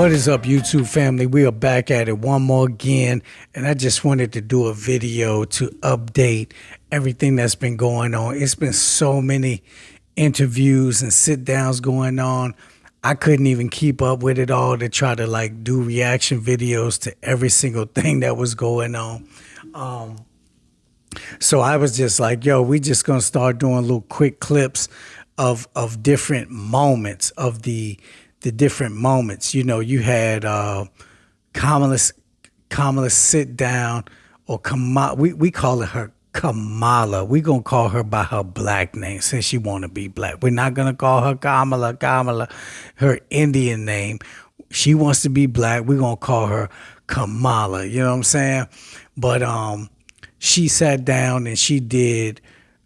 What is up, YouTube family? We are back at it one more again, and I just wanted to do a video to update everything that's been going on. It's been so many interviews and sit downs going on. I couldn't even keep up with it all to try to like do reaction videos to every single thing that was going on. So I was just like, yo, we just gonna start doing little quick clips of different moments of the different moments. You know, you had Kamala's sit down, or Kamala. We call it her Kamala. We gonna call her by her black name since she wanna be black. We're not gonna call her Kamala, her Indian name. She wants to be black. We're gonna call her Kamala. You know what I'm saying? But she sat down and she did,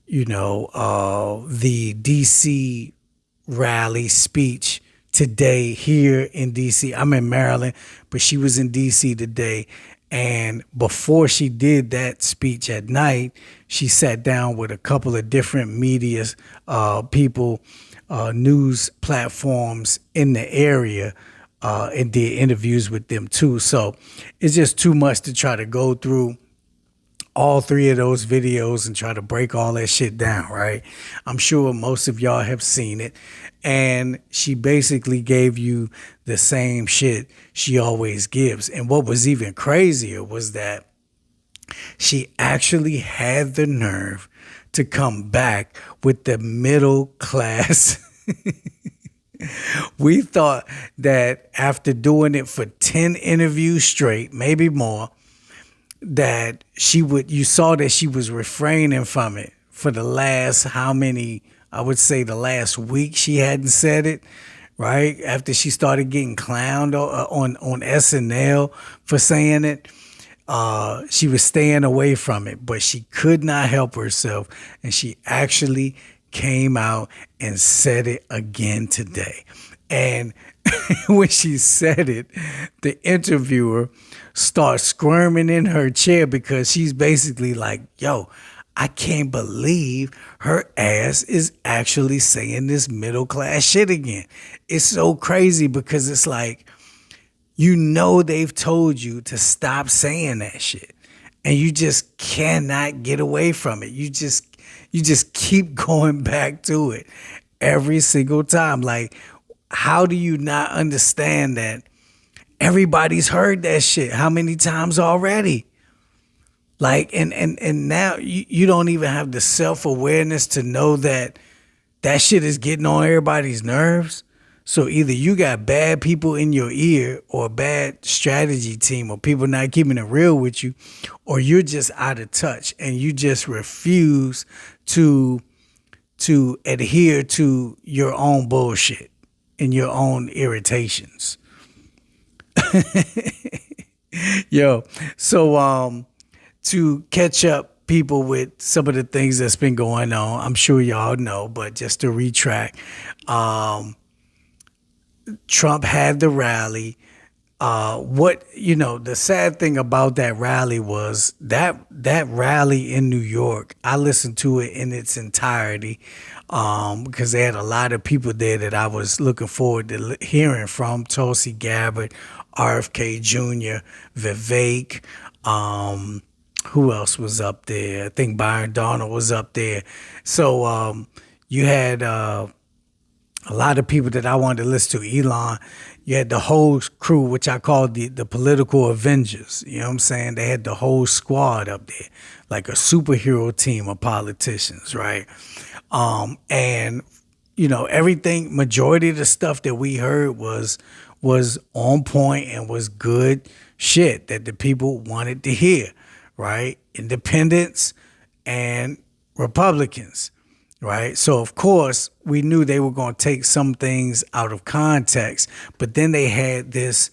you know, the DC rally speech today here in DC. I'm in Maryland, but she was in DC today. And before she did that speech at night, she sat down with a couple of different media people, news platforms in the area, and did interviews with them too. So it's just too much to try to go through all three of those videos and try to break all that shit down, right? I'm sure most of y'all have seen it. And she basically gave you the same shit she always gives. And what was even crazier was that she actually had the nerve to come back with the middle class. We thought that after doing it for 10 interviews straight, maybe more, that she would, you saw that she was refraining from it for the last, how many, I would say the last week she hadn't said it, right? After she started getting clowned on SNL for saying it, she was staying away from it, but she could not help herself. And she actually came out and said it again today. And when she said it, the interviewer starts squirming in her chair because she's basically like, yo, I can't believe her ass is actually saying this middle class shit again. It's so crazy because it's like, you know, they've told you to stop saying that shit and you just cannot get away from it. You just keep going back to it every single time. Like, how do you not understand that everybody's heard that shit how many times already? Like, and now you don't even have the self-awareness to know that that shit is getting on everybody's nerves. So either you got bad people in your ear or a bad strategy team or people not keeping it real with you, or you're just out of touch and you just refuse to adhere to your own bullshit and your own irritations. Yo, so to catch up people with some of the things that's been going on, I'm sure y'all know, but just to retract, Trump had the rally. The sad thing about that rally was that rally in New York, I listened to it in its entirety, because they had a lot of people there that I was looking forward to hearing from. Tulsi Gabbard, RFK Jr., Vivek, who else was up there? I think Byron Donald was up there. So you had a lot of people that I wanted to listen to. Elon, you had the whole crew, which I called the political Avengers. You know what I'm saying? They had the whole squad up there, like a superhero team of politicians, right? And, you know, everything, majority of the stuff that we heard was on point and was good shit that the people wanted to hear, right? Independents and Republicans, right? So, of course, we knew they were going to take some things out of context, but then they had this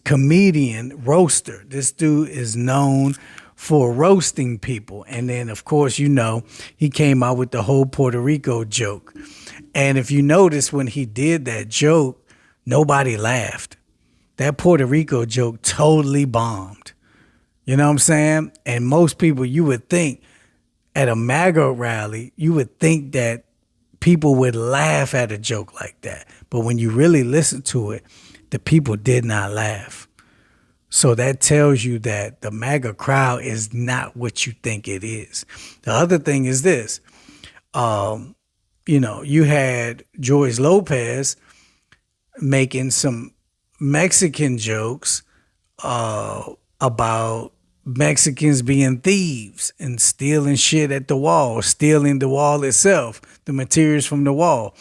comedian roaster. This dude is known for roasting people. And then, of course, you know, he came out with the whole Puerto Rico joke. And if you notice, when he did that joke, nobody laughed. That Puerto Rico joke totally bombed. You know what I'm saying? And most people, you would think at a MAGA rally, you would think that people would laugh at a joke like that. But when you really listen to it, the people did not laugh. So that tells you that the MAGA crowd is not what you think it is. The other thing is this. You had George Lopez making some Mexican jokes about Mexicans being thieves and stealing shit at the wall, stealing the wall itself, the materials from the wall,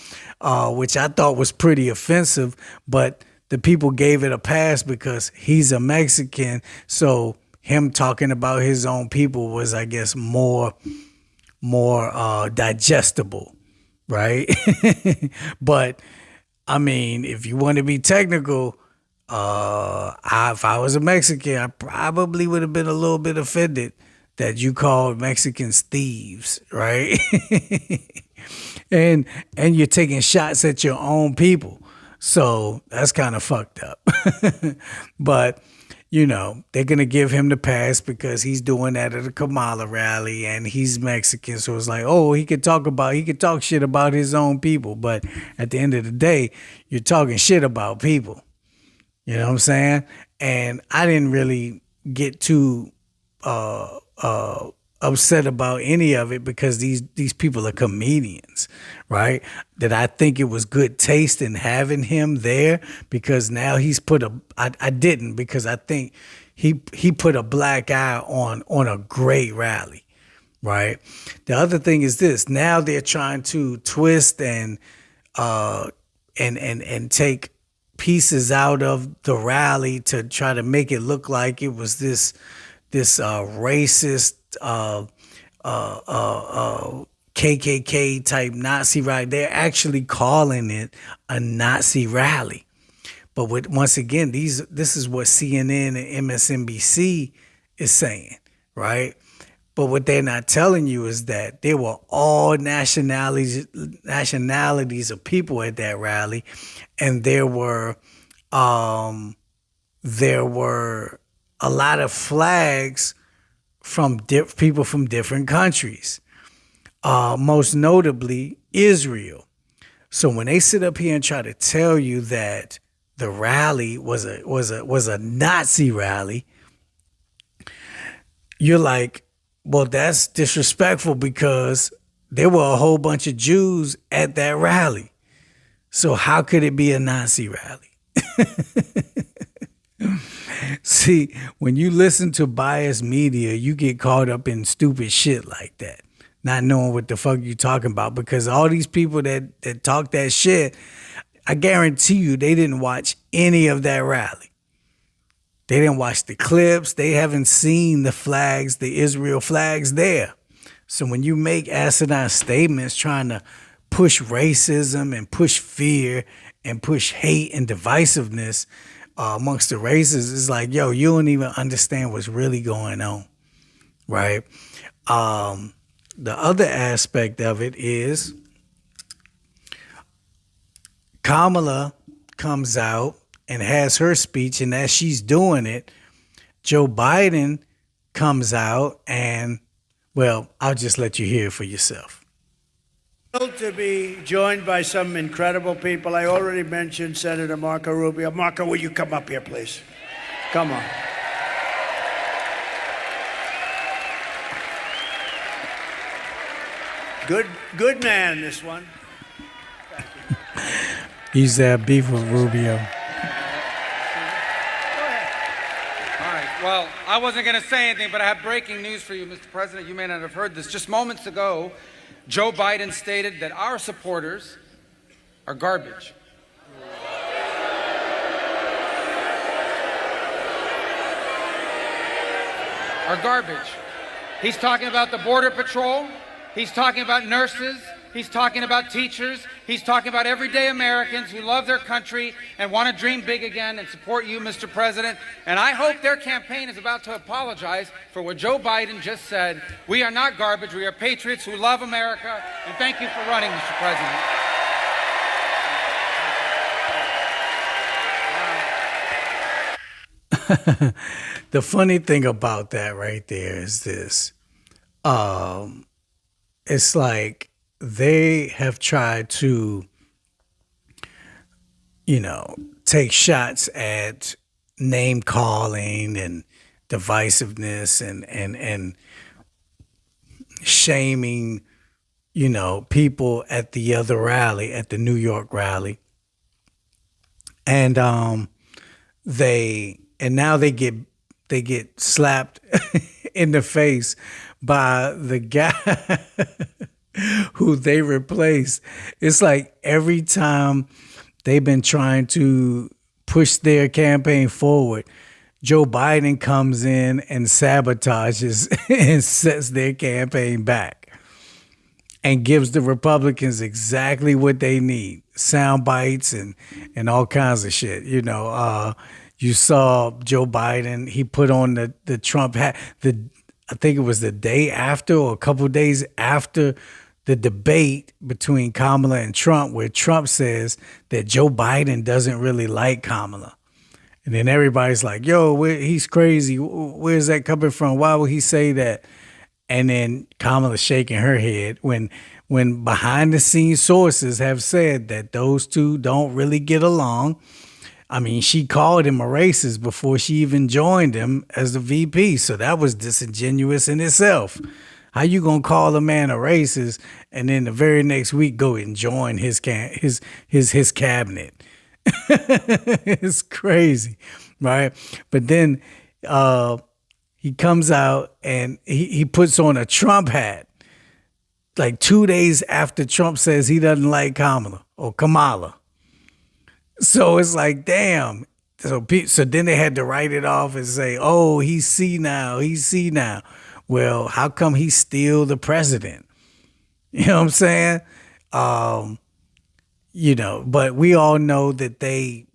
which I thought was pretty offensive, but the people gave it a pass because he's a Mexican. So him talking about his own people was, I guess, more digestible, right? But I mean, if you want to be technical, if I was a Mexican, I probably would have been a little bit offended that you called Mexicans thieves, right? and you're taking shots at your own people. So that's kind of fucked up. But they're going to give him the pass because he's doing that at a Kamala rally and he's Mexican. So it's like, oh, he could talk shit about his own people. But at the end of the day, you're talking shit about people. You know what I'm saying? And I didn't really get too upset about any of it because these people are comedians, right? That I think it was good taste in having him there because now he's I didn't because I think he put a black eye on a great rally, right? The other thing is this: now they're trying to twist and take pieces out of the rally to try to make it look like it was this racist KKK type Nazi rally. They're actually calling it a Nazi rally. But once again, this is what CNN and MSNBC is saying, right? But what they're not telling you is that there were all nationalities of people at that rally, and there were a lot of flags from people from different countries, most notably Israel. So when they sit up here and try to tell you that the rally was a Nazi rally, you're like, well, that's disrespectful because there were a whole bunch of Jews at that rally. So how could it be a Nazi rally? See, when you listen to biased media, you get caught up in stupid shit like that, not knowing what the fuck you talking about, because all these people that talk that shit, I guarantee you they didn't watch any of that rally. They didn't watch the clips. They haven't seen the flags, the Israel flags there. So when you make asinine statements trying to push racism and push fear and push hate and divisiveness amongst the races, it's like, yo, you don't even understand what's really going on, right? The other aspect of it is Kamala comes out and has her speech, and as she's doing it, Joe Biden comes out and, well, I'll just let you hear it for yourself. To be joined by some incredible people. I already mentioned Senator Marco Rubio. Marco, will you come up here, please? Come on. Good man, this one. He's that beef with Rubio. Well, I wasn't going to say anything, but I have breaking news for you, Mr. President. You may not have heard this. Just moments ago, Joe Biden stated that our supporters are garbage. Are garbage. He's talking about the Border Patrol. He's talking about nurses. He's talking about teachers. He's talking about everyday Americans who love their country and want to dream big again and support you, Mr. President. And I hope their campaign is about to apologize for what Joe Biden just said. We are not garbage. We are patriots who love America. And thank you for running, Mr. President. The funny thing about that right there is this. It's like they have tried to, take shots at name calling and divisiveness and shaming, people at the other rally, at the New York rally. And now they get slapped in the face by the guy who they replaced. It's like every time they've been trying to push their campaign forward, Joe Biden comes in and sabotages and sets their campaign back and gives the Republicans exactly what they need. Sound bites and all kinds of shit. You saw Joe Biden, he put on the Trump hat. I think it was the day after or a couple of days after the debate between Kamala and Trump, where Trump says that Joe Biden doesn't really like Kamala. And then everybody's like, yo, he's crazy. Where's that coming from? Why would he say that? And then Kamala's shaking her head when behind the scenes sources have said that those two don't really get along. I mean, she called him a racist before she even joined him as the VP. So that was disingenuous in itself. How you gonna call a man a racist and then the very next week go and join his cabinet? It's crazy, right? But then he comes out and he puts on a Trump hat like 2 days after Trump says he doesn't like Kamala or Kamala. So it's like, damn. So then they had to write it off and say, oh, he's senile. Well, how come he's still the president? You know what I'm saying? But we all know that they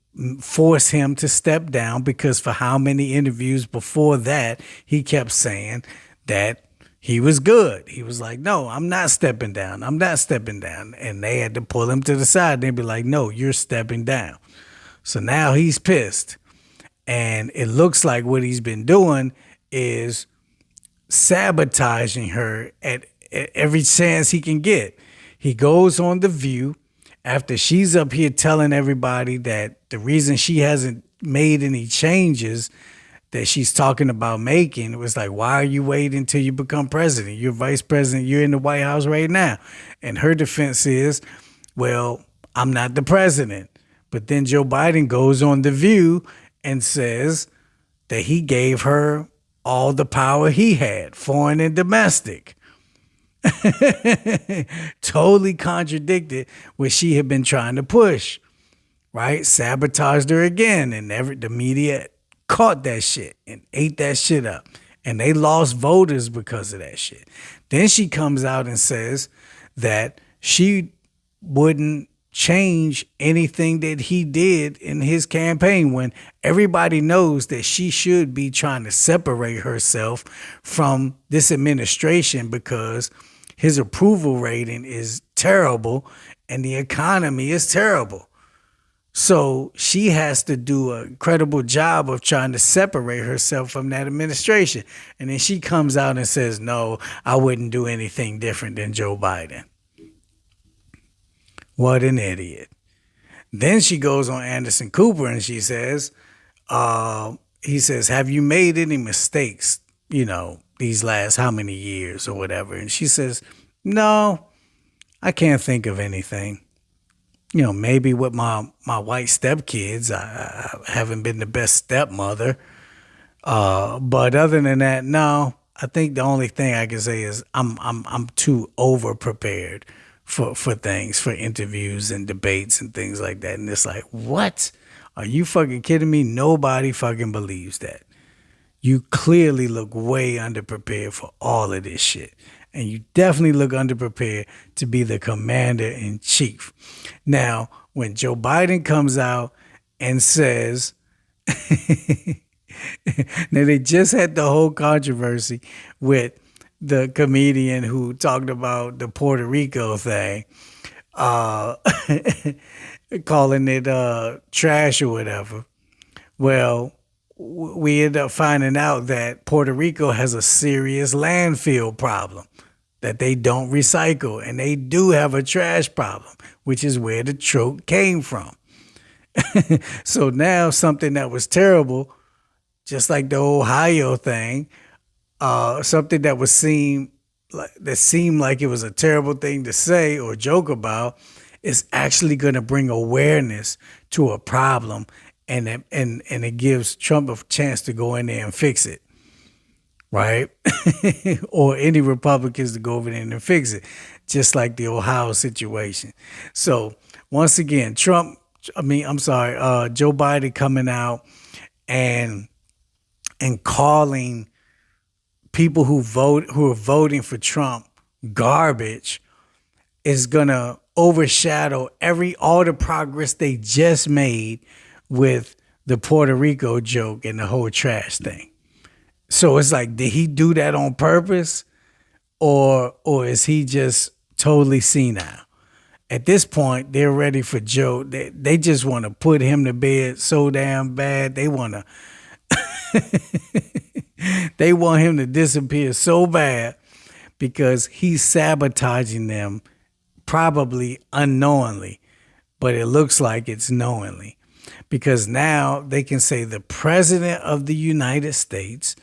forced him to step down because for how many interviews before that, he kept saying that he was good. He was like, no, I'm not stepping down. And they had to pull him to the side. They'd be like, no, you're stepping down. So now he's pissed. And it looks like what he's been doing is sabotaging her at every chance he can get. He goes on The View after she's up here telling everybody that the reason she hasn't made any changes that she's talking about making, it was like, why are you waiting until you become president? You're vice president. You're in the White House right now. And her defense is, well, I'm not the president. But then Joe Biden goes on The View and says that he gave her all the power he had, foreign and domestic. Totally contradicted what she had been trying to push, right? Sabotaged her again. And the media caught that shit and ate that shit up. And they lost voters because of that shit. Then she comes out and says that she wouldn't change anything that he did in his campaign when everybody knows that she should be trying to separate herself from this administration because his approval rating is terrible and the economy is terrible. So she has to do a credible job of trying to separate herself from that administration. And then she comes out and says, no, I wouldn't do anything different than Joe Biden. What an idiot. Then she goes on Anderson Cooper and she says, he says, have you made any mistakes, these last how many years or whatever? And she says, no, I can't think of anything. Maybe with my white stepkids, I haven't been the best stepmother. But other than that, no. I think the only thing I can say is I'm too over prepared for things, for interviews and debates and things like that. And it's like, what? Are you fucking kidding me? Nobody fucking believes that. You clearly look way underprepared for all of this shit. And you definitely look underprepared to be the commander-in-chief. Now, when Joe Biden comes out and says, now they just had the whole controversy with the comedian who talked about the Puerto Rico thing, calling it trash or whatever. Well, we end up finding out that Puerto Rico has a serious landfill problem, that they don't recycle, and they do have a trash problem, which is where the trope came from. So now something that was terrible, just like the Ohio thing, something that was seemed like it was a terrible thing to say or joke about, is actually going to bring awareness to a problem, and it gives Trump a chance to go in there and fix it, right? Or any Republicans to go over there and fix it, just like the Ohio situation. So once again, Joe Biden coming out and calling people who are voting for Trump garbage is gonna overshadow all the progress they just made with the Puerto Rico joke and the whole trash thing. So it's like, did he do that on purpose, or is he just totally senile? At this point, they're ready for Joe. They just want to put him to bed so damn bad. They want him to disappear so bad because he's sabotaging them, probably unknowingly, but it looks like it's knowingly, because now they can say the president of the United States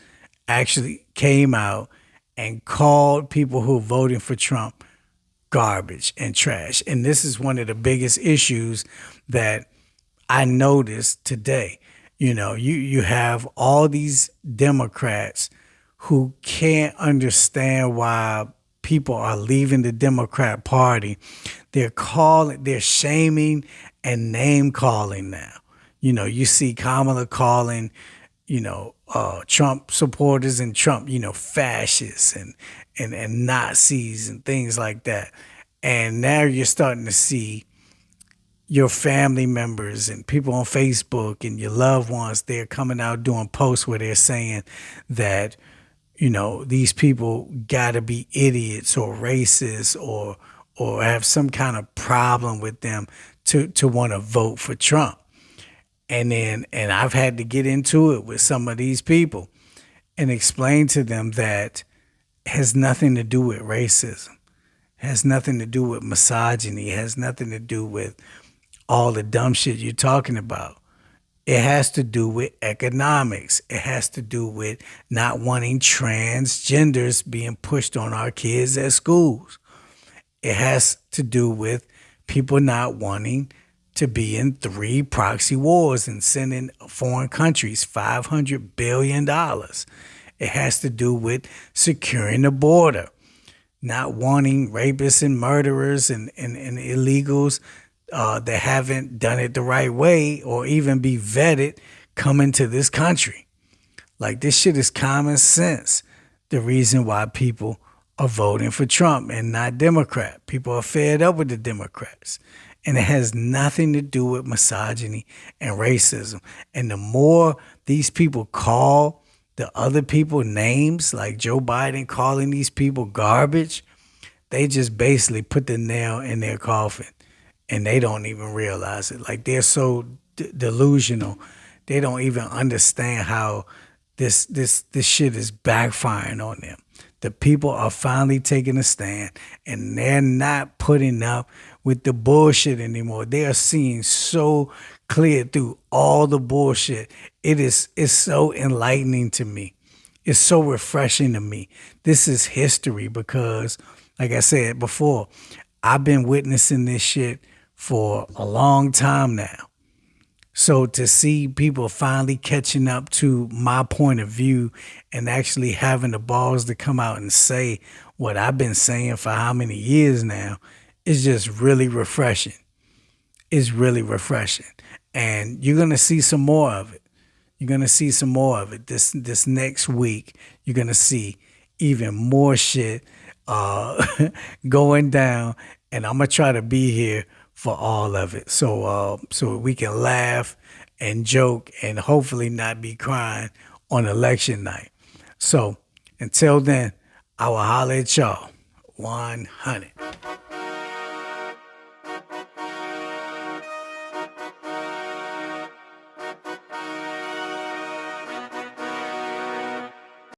actually came out and called people who are voting for Trump garbage and trash. And this is one of the biggest issues that I noticed today. You have all these Democrats who can't understand why people are leaving the Democrat Party. They're shaming and name calling now. You see Kamala calling, Trump supporters and Trump, fascists and Nazis and things like that. And now you're starting to see your family members and people on Facebook and your loved ones, they're coming out doing posts where they're saying that, these people gotta be idiots or racist or have some kind of problem with them to want to vote for Trump. And I've had to get into it with some of these people and explain to them that it has nothing to do with racism, it has nothing to do with misogyny, it has nothing to do with all the dumb shit you're talking about. It has to do with economics. It has to do with not wanting transgenders being pushed on our kids at schools. It has to do with people not wanting to be in 3 proxy wars and sending foreign countries $500 billion. It has to do with securing the border, not wanting rapists and murderers and illegals that haven't done it the right way or even be vetted coming to this country. Like, this shit is common sense. The reason why people are voting for Trump and not Democrat. People are fed up with the Democrats. And it has nothing to do with misogyny and racism. And the more these people call the other people names, like Joe Biden calling these people garbage, they just basically put the nail in their coffin. And they don't even realize it. Like, they're so delusional. They don't even understand how this shit is backfiring on them. The people are finally taking a stand, and they're not putting up with the bullshit anymore. They are seeing so clear through all the bullshit. It's so enlightening to me. It's so refreshing to me. This is history because, like I said before, I've been witnessing this shit for a long time now. So to see people finally catching up to my point of view and actually having the balls to come out and say what I've been saying for how many years now is just really refreshing. It's really refreshing. And you're going to see some more of it. You're going to see some more of it this next week. You're going to see even more shit going down, and I'm going to try to be here for all of it. So we can laugh and joke and hopefully not be crying on election night. So until then, I will holler at y'all. 100.